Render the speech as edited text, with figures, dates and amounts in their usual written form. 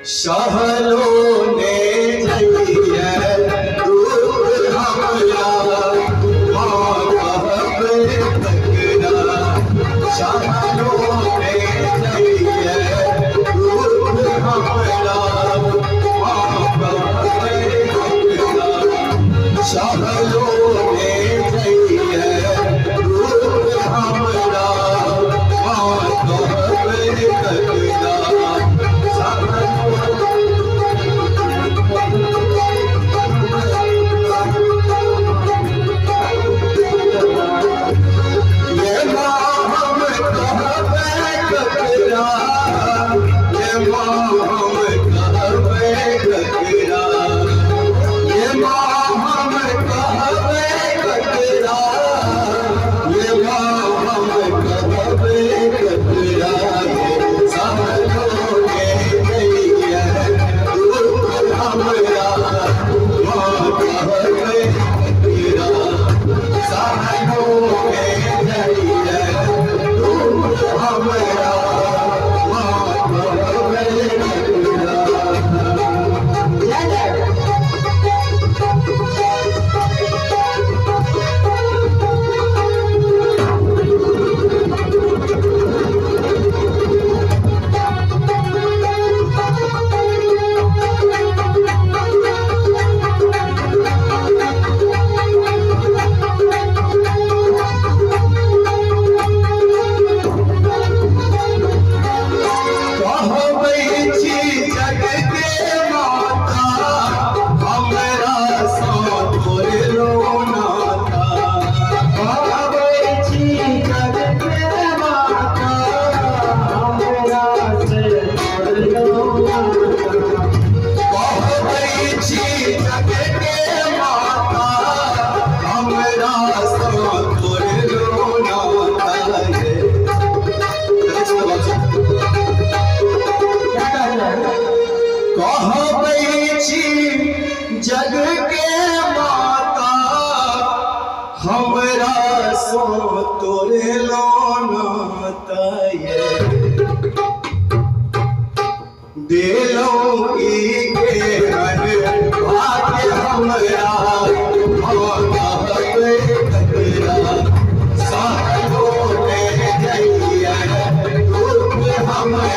सहलो ने जइए दूर हमरा माँ कहबे तकरा सहलो ने जइए दूर हमरा माँ कहबे तकरा सहलो ने जइए दूर हमरा माँ कहबे तकरा जग के माता हमरा सो तोरे लोनाता दिलो ई के भाग्य हमरा